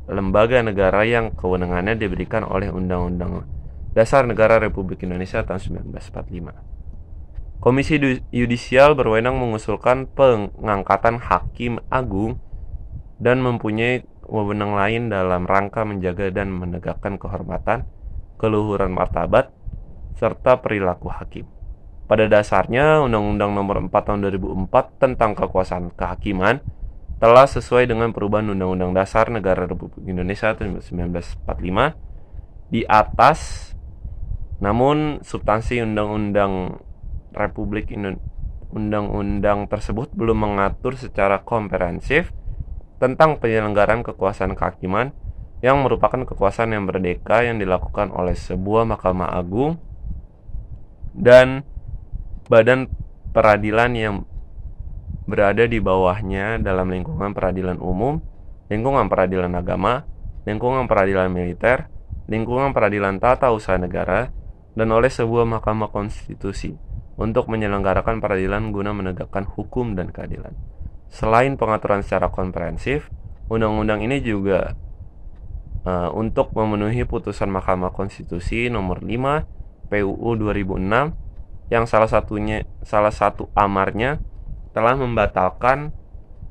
lembaga negara yang kewenangannya diberikan oleh Undang-Undang Dasar Negara Republik Indonesia tahun 1945. Komisi Yudisial berwenang mengusulkan pengangkatan hakim agung dan mempunyai wewenang lain dalam rangka menjaga dan menegakkan kehormatan, keluhuran martabat, serta perilaku hakim. Pada dasarnya, Undang-Undang Nomor 4 Tahun 2004 tentang kekuasaan kehakiman telah sesuai dengan perubahan Undang-Undang Dasar Negara Republik Indonesia tahun 1945 di atas. Namun, substansi Undang-Undang Undang-Undang tersebut belum mengatur secara komprehensif tentang penyelenggaraan kekuasaan kehakiman yang merupakan kekuasaan yang merdeka yang dilakukan oleh sebuah Mahkamah Agung dan badan peradilan yang berada di bawahnya dalam lingkungan peradilan umum, lingkungan peradilan agama, lingkungan peradilan militer, lingkungan peradilan tata usaha negara, dan oleh sebuah Mahkamah Konstitusi untuk menyelenggarakan peradilan guna menegakkan hukum dan keadilan. Selain pengaturan secara komprehensif, undang-undang ini juga untuk memenuhi putusan Mahkamah Konstitusi nomor 5 PUU 2006 yang salah satu amarnya telah membatalkan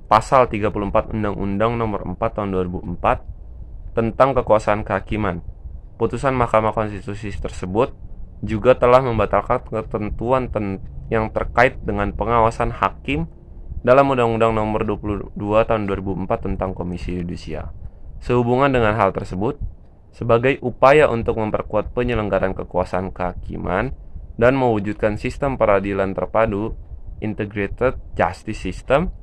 pasal 34 Undang-Undang nomor 4 tahun 2004 tentang kekuasaan kehakiman. Putusan Mahkamah Konstitusi tersebut juga telah membatalkan ketentuan yang terkait dengan pengawasan hakim dalam Undang-Undang nomor 22 tahun 2004 tentang Komisi Yudisial. Sehubungan dengan hal tersebut, sebagai upaya untuk memperkuat penyelenggaraan kekuasaan kehakiman dan mewujudkan sistem peradilan terpadu Integrated Justice System,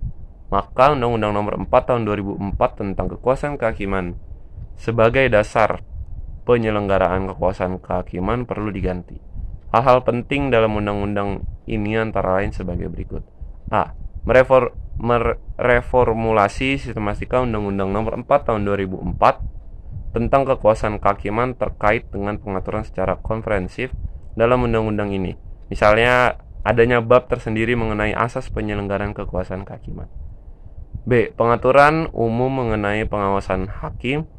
maka Undang-Undang Nomor 4 Tahun 2004 tentang kekuasaan kehakiman sebagai dasar penyelenggaraan kekuasaan kehakiman perlu diganti. Hal-hal penting dalam undang-undang ini antara lain sebagai berikut. A. Mereformulasi sistematika Undang-Undang Nomor 4 Tahun 2004 tentang kekuasaan kehakiman terkait dengan pengaturan secara komprehensif dalam undang-undang ini. Misalnya, adanya bab tersendiri mengenai asas penyelenggaraan kekuasaan kehakiman. B. Pengaturan umum mengenai pengawasan hakim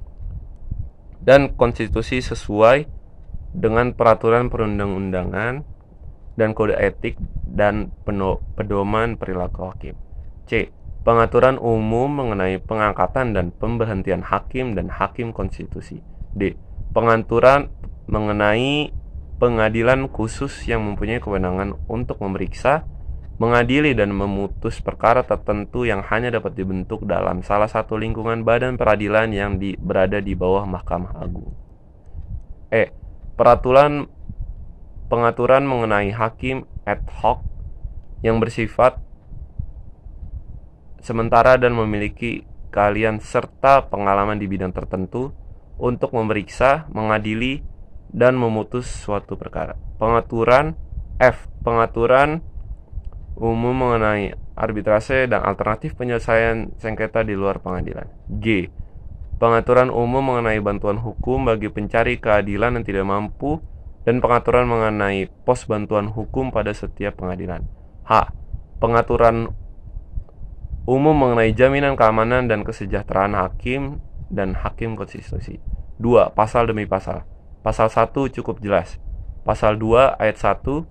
dan konstitusi sesuai dengan peraturan perundang-undangan dan kode etik dan pedoman perilaku hakim. C. Pengaturan umum mengenai pengangkatan dan pemberhentian hakim dan hakim konstitusi. D. Pengaturan mengenai pengadilan khusus yang mempunyai kewenangan untuk memeriksa, mengadili dan memutus perkara tertentu yang hanya dapat dibentuk dalam salah satu lingkungan badan peradilan yang berada di bawah Mahkamah Agung. E. Pengaturan mengenai hakim ad hoc yang bersifat sementara dan memiliki keahlian serta pengalaman di bidang tertentu untuk memeriksa, mengadili, dan memutus suatu perkara. Pengaturan umum mengenai arbitrase dan alternatif penyelesaian sengketa di luar pengadilan. G. Pengaturan umum mengenai bantuan hukum bagi pencari keadilan yang tidak mampu dan pengaturan mengenai pos bantuan hukum pada setiap pengadilan. H. Pengaturan umum mengenai jaminan keamanan dan kesejahteraan hakim dan hakim konstitusi. 2. Pasal demi pasal. Pasal 1 cukup jelas. Pasal 2 ayat 1,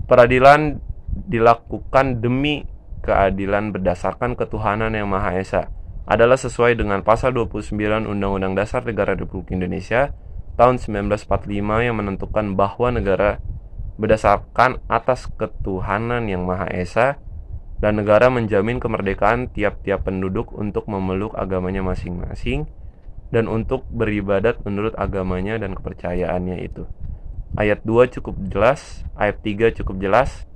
peradilan dilakukan demi keadilan berdasarkan ketuhanan yang Maha Esa adalah sesuai dengan pasal 29 Undang-Undang Dasar Negara Republik Indonesia tahun 1945 yang menentukan bahwa negara berdasarkan atas ketuhanan yang Maha Esa dan negara menjamin kemerdekaan tiap-tiap penduduk untuk memeluk agamanya masing-masing dan untuk beribadat menurut agamanya dan kepercayaannya itu. Ayat 2 cukup jelas, ayat 3 cukup jelas,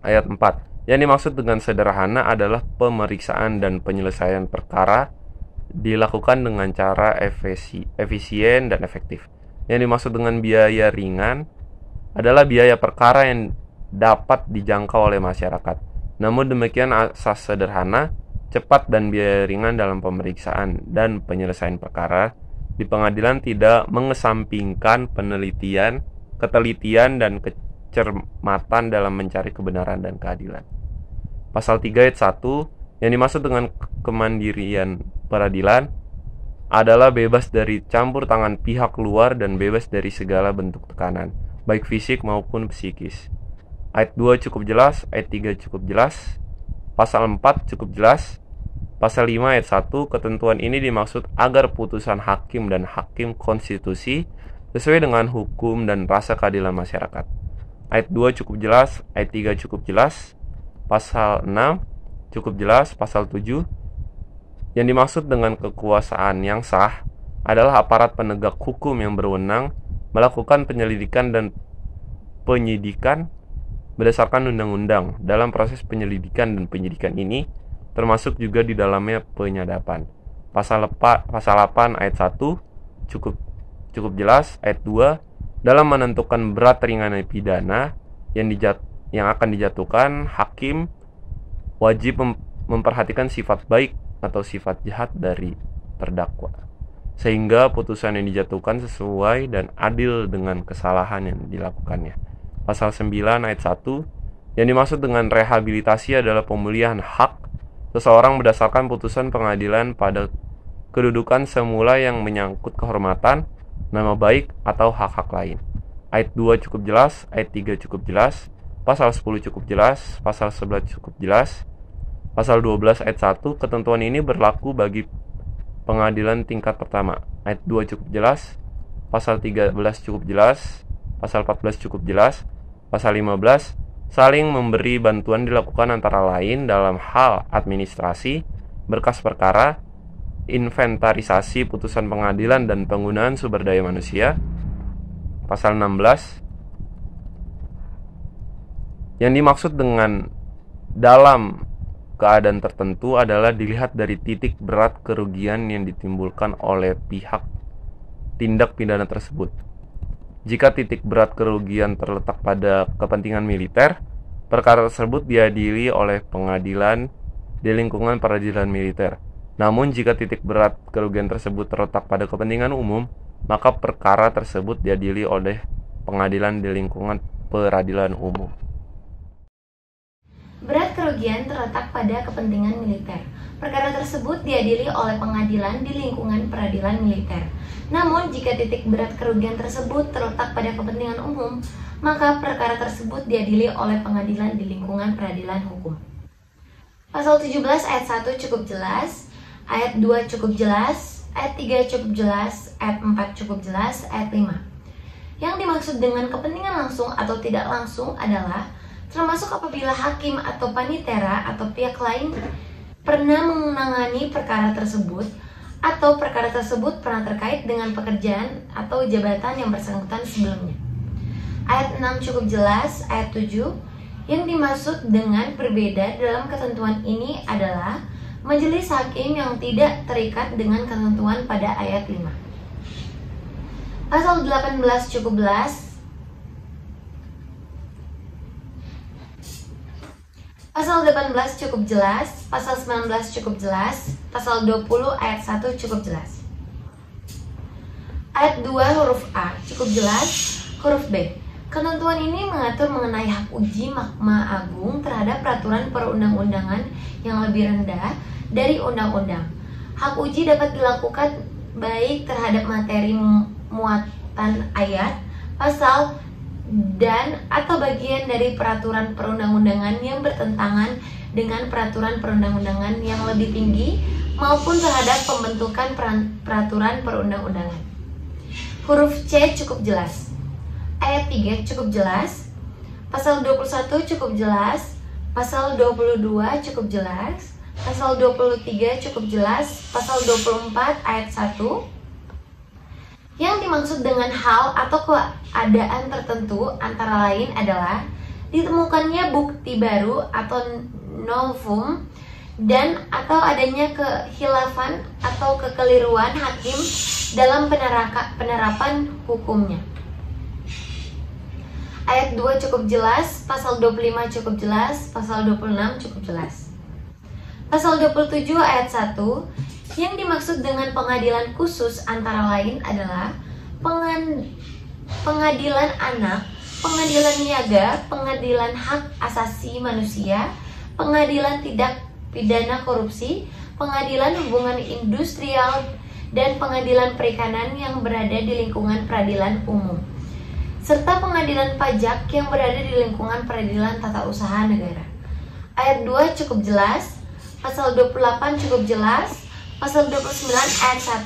ayat 4. Yang dimaksud dengan sederhana adalah pemeriksaan dan penyelesaian perkara dilakukan dengan cara efisien dan efektif. Yang dimaksud dengan biaya ringan adalah biaya perkara yang dapat dijangkau oleh masyarakat. Namun demikian asas sederhana, cepat dan biaya ringan dalam pemeriksaan dan penyelesaian perkara di pengadilan tidak mengesampingkan ketelitian dan kecermatan dalam mencari kebenaran dan keadilan. Pasal 3 ayat 1, yang dimaksud dengan kemandirian peradilan adalah bebas dari campur tangan pihak luar dan bebas dari segala bentuk tekanan, baik fisik maupun psikis. Ayat 2 cukup jelas, ayat 3 cukup jelas, pasal 4 cukup jelas, pasal 5 ayat 1, ketentuan ini dimaksud agar putusan hakim dan hakim konstitusi sesuai dengan hukum dan rasa keadilan masyarakat. Ayat 2 cukup jelas, ayat 3 cukup jelas, pasal 6 cukup jelas, pasal 7, yang dimaksud dengan kekuasaan yang sah adalah aparat penegak hukum yang berwenang melakukan penyelidikan dan penyidikan berdasarkan undang-undang. Dalam proses penyelidikan dan penyidikan ini termasuk juga di dalamnya penyadapan. Pasal 8 ayat 1 cukup jelas. Ayat 2, dalam menentukan berat ringannya pidana yang akan dijatuhkan, hakim wajib memperhatikan sifat baik atau sifat jahat dari terdakwa, sehingga putusan yang dijatuhkan sesuai dan adil dengan kesalahan yang dilakukannya. Pasal 9 ayat 1, yang dimaksud dengan rehabilitasi adalah pemulihan hak seseorang berdasarkan putusan pengadilan pada kedudukan semula yang menyangkut kehormatan, nama baik, atau hak-hak lain. Ayat 2 cukup jelas, ayat 3 cukup jelas, pasal 10 cukup jelas, pasal 11 cukup jelas, pasal 12 ayat 1, ketentuan ini berlaku bagi pengadilan tingkat pertama. Ayat 2 cukup jelas, pasal 13 cukup jelas, pasal 14 cukup jelas, pasal 15, saling memberi bantuan dilakukan antara lain dalam hal administrasi, berkas perkara, inventarisasi putusan pengadilan dan penggunaan sumber daya manusia. Pasal 16, yang dimaksud dengan dalam keadaan tertentu adalah dilihat dari titik berat kerugian yang ditimbulkan oleh pihak tindak pidana tersebut. Jika titik berat kerugian terletak pada kepentingan militer, perkara tersebut diadili oleh pengadilan di lingkungan peradilan militer. Namun jika titik berat kerugian tersebut terletak pada kepentingan umum, maka perkara tersebut diadili oleh pengadilan di lingkungan peradilan umum. Berat kerugian terletak pada kepentingan militer. Perkara tersebut diadili oleh pengadilan di lingkungan peradilan militer. Namun, jika titik berat kerugian tersebut terletak pada kepentingan umum, maka perkara tersebut diadili oleh pengadilan di lingkungan peradilan hukum. Pasal 17 ayat 1 cukup jelas, ayat 2 cukup jelas, ayat 3 cukup jelas, ayat 4 cukup jelas, ayat 5. Yang dimaksud dengan kepentingan langsung atau tidak langsung adalah termasuk apabila hakim atau panitera atau pihak lain pernah menangani perkara tersebut atau perkara tersebut pernah terkait dengan pekerjaan atau jabatan yang bersangkutan sebelumnya. Ayat 6 cukup jelas, ayat 7. Yang dimaksud dengan berbeda dalam ketentuan ini adalah majelis hakim yang tidak terikat dengan ketentuan pada ayat 5. Pasal 18 cukup jelas. Pasal 18 cukup jelas, pasal 19 cukup jelas, pasal 20 ayat 1 cukup jelas. Ayat 2 huruf A cukup jelas, huruf B. Ketentuan ini mengatur mengenai hak uji Mahkamah Agung terhadap peraturan perundang-undangan yang lebih rendah dari undang-undang. Hak uji dapat dilakukan baik terhadap materi muatan ayat, pasal, dan atau bagian dari peraturan perundang-undangan yang bertentangan dengan peraturan perundang-undangan yang lebih tinggi maupun terhadap pembentukan peraturan perundang-undangan. Huruf C cukup jelas. Ayat 3 cukup jelas. Pasal 21 cukup jelas. Pasal 22 cukup jelas. Pasal 23 cukup jelas. Pasal 24 ayat 1. Yang dimaksud dengan hal atau keadaan tertentu antara lain adalah ditemukannya bukti baru atau novum dan atau adanya kehilafan atau kekeliruan hakim dalam penerapan hukumnya. Ayat 2 cukup jelas, pasal 25 cukup jelas, pasal 26 cukup jelas. Pasal 27 ayat 1. Yang dimaksud dengan pengadilan khusus antara lain adalah pengadilan anak, pengadilan niaga, pengadilan hak asasi manusia, pengadilan tindak pidana korupsi, pengadilan hubungan industrial, dan pengadilan perikanan yang berada di lingkungan peradilan umum, serta pengadilan pajak yang berada di lingkungan peradilan tata usaha negara. Ayat 2 cukup jelas, pasal 28 cukup jelas, pasal 29 ayat 1,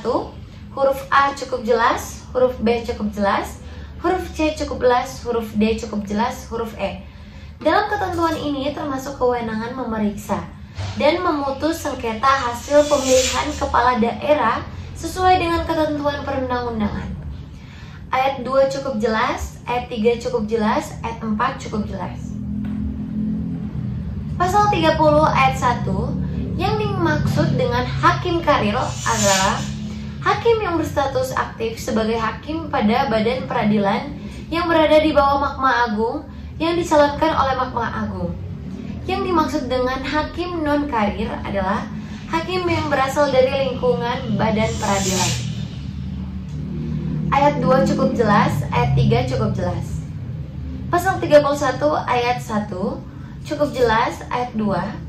huruf A cukup jelas, huruf B cukup jelas, huruf C cukup jelas, huruf D cukup jelas, huruf E. Dalam ketentuan ini termasuk kewenangan memeriksa dan memutus sengketa hasil pemilihan kepala daerah sesuai dengan ketentuan perundang-undangan. Ayat 2 cukup jelas, ayat 3 cukup jelas, ayat 4 cukup jelas. Pasal 30 ayat 1. Yang dimaksud dengan hakim karir adalah hakim yang berstatus aktif sebagai hakim pada badan peradilan yang berada di bawah Mahkamah Agung yang dicalonkan oleh Mahkamah Agung. Yang dimaksud dengan hakim non-karir adalah hakim yang berasal dari lingkungan badan peradilan. Ayat 2 cukup jelas, ayat 3 cukup jelas. Pasal 31 ayat 1 cukup jelas, ayat 2.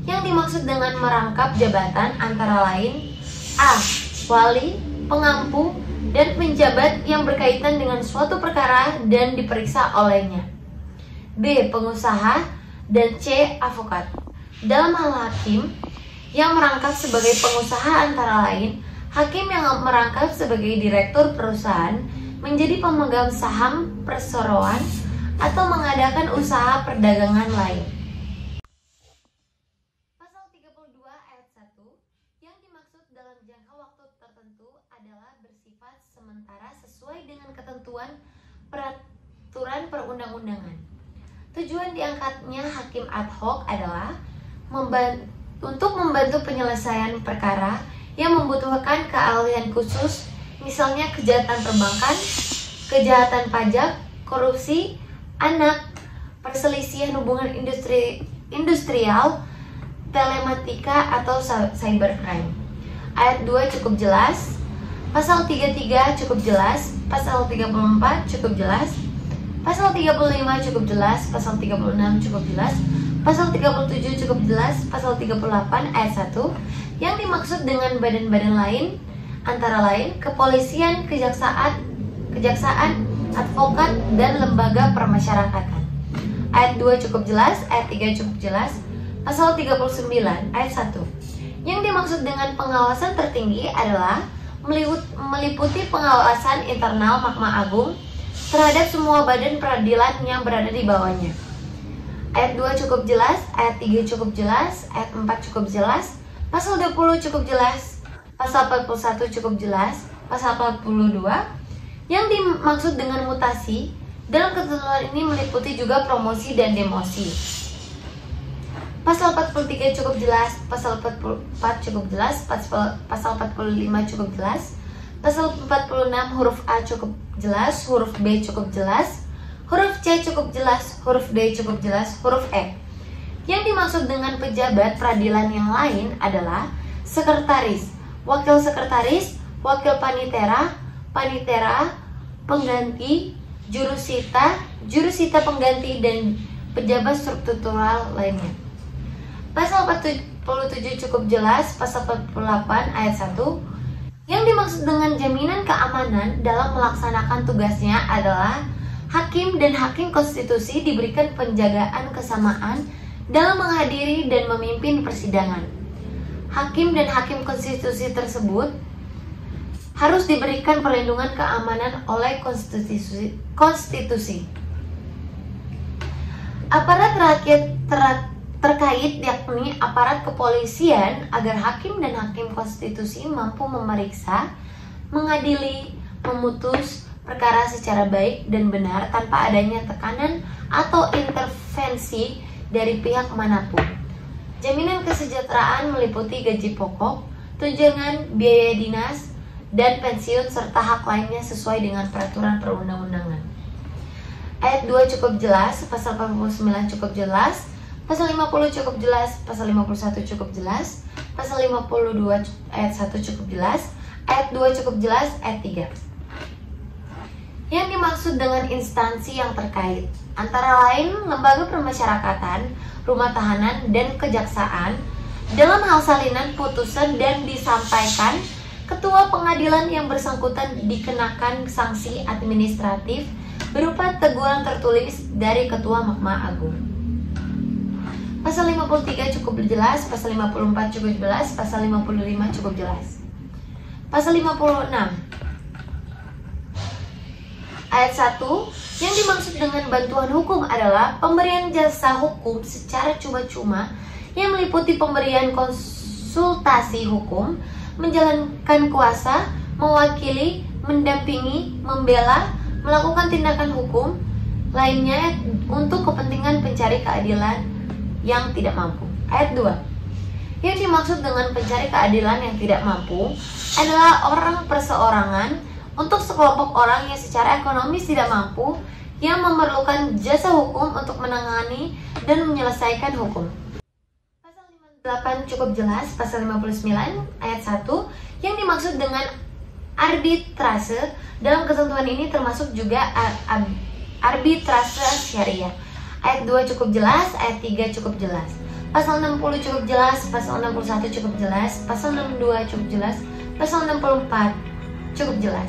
Yang dimaksud dengan merangkap jabatan antara lain A. Wali, pengampu, dan penjabat yang berkaitan dengan suatu perkara dan diperiksa olehnya. B. Pengusaha, dan C. Advokat. Dalam hal hakim yang merangkap sebagai pengusaha antara lain, hakim yang merangkap sebagai direktur perusahaan, menjadi pemegang saham perseroan, atau mengadakan usaha perdagangan lain. Bersifat sementara sesuai dengan ketentuan peraturan perundang-undangan. Tujuan diangkatnya hakim ad hoc adalah untuk membantu penyelesaian perkara yang membutuhkan keahlian khusus, misalnya kejahatan perbankan, kejahatan pajak, korupsi, anak, perselisihan hubungan industrial, telematika, atau cybercrime. Ayat 2 cukup jelas, pasal 33 cukup jelas, pasal 34 cukup jelas, pasal 35 cukup jelas, pasal 36 cukup jelas, pasal 37 cukup jelas, pasal 38 ayat 1 yang dimaksud dengan badan-badan lain antara lain kepolisian, kejaksaan, advokat, dan lembaga permasyarakatan. Ayat 2 cukup jelas, ayat 3 cukup jelas, pasal 39 ayat 1. Yang dimaksud dengan pengawasan tertinggi adalah meliputi pengawasan internal Mahkamah Agung terhadap semua badan peradilan yang berada di bawahnya. Ayat 2 cukup jelas, ayat 3 cukup jelas, ayat 4 cukup jelas, pasal 20 cukup jelas, pasal 41 cukup jelas, pasal 42. Yang dimaksud dengan mutasi dalam ketentuan ini meliputi juga promosi dan demosi. Pasal 43 cukup jelas, pasal 44 cukup jelas, pasal 45 cukup jelas, pasal 46 huruf A cukup jelas, huruf B cukup jelas, huruf C cukup jelas, huruf D cukup jelas, huruf E. Yang dimaksud dengan pejabat peradilan yang lain adalah sekretaris, wakil sekretaris, wakil panitera, pengganti, jurusita pengganti, dan pejabat struktural lainnya. Pasal 47 cukup jelas, pasal 48 ayat 1. Yang dimaksud dengan jaminan keamanan dalam melaksanakan tugasnya adalah hakim dan hakim konstitusi diberikan penjagaan kesamaan dalam menghadiri dan memimpin persidangan. Hakim dan hakim konstitusi tersebut harus diberikan perlindungan keamanan oleh konstitusi. Aparat rakyat terkait yakni aparat kepolisian agar hakim dan hakim konstitusi mampu memeriksa, mengadili, memutus perkara secara baik dan benar tanpa adanya tekanan atau intervensi dari pihak manapun. Jaminan kesejahteraan meliputi gaji pokok, tunjangan, biaya dinas, dan pensiun serta hak lainnya sesuai dengan peraturan perundang-undangan. Ayat 2 cukup jelas, pasal 49 cukup jelas, pasal 50 cukup jelas, pasal 51 cukup jelas, pasal 52 ayat 1 cukup jelas, ayat 2 cukup jelas, ayat 3. Yang dimaksud dengan instansi yang terkait antara lain lembaga permasyarakatan, rumah tahanan, dan kejaksaan. Dalam hal salinan putusan dan disampaikan, ketua pengadilan yang bersangkutan dikenakan sanksi administratif berupa teguran tertulis dari ketua Mahkamah Agung. Pasal 53 cukup jelas, pasal 54 cukup jelas, pasal 55 cukup jelas. Pasal 56 ayat 1, yang dimaksud dengan bantuan hukum adalah pemberian jasa hukum secara cuma-cuma yang meliputi pemberian konsultasi hukum, menjalankan kuasa, mewakili, mendampingi, membela, melakukan tindakan hukum lainnya untuk kepentingan pencari keadilan yang tidak mampu. Ayat 2. Yang dimaksud dengan pencari keadilan yang tidak mampu adalah orang perseorangan untuk sekelompok orang yang secara ekonomis tidak mampu, yang memerlukan jasa hukum untuk menangani dan menyelesaikan hukum. Pasal 58 cukup jelas, pasal 59 ayat 1, yang dimaksud dengan arbitrase dalam ketentuan ini termasuk juga arbitrase syariah. Ayat 2 cukup jelas, ayat 3 cukup jelas. Pasal 60 cukup jelas, pasal 61 cukup jelas, pasal 62 cukup jelas, pasal 64 cukup jelas.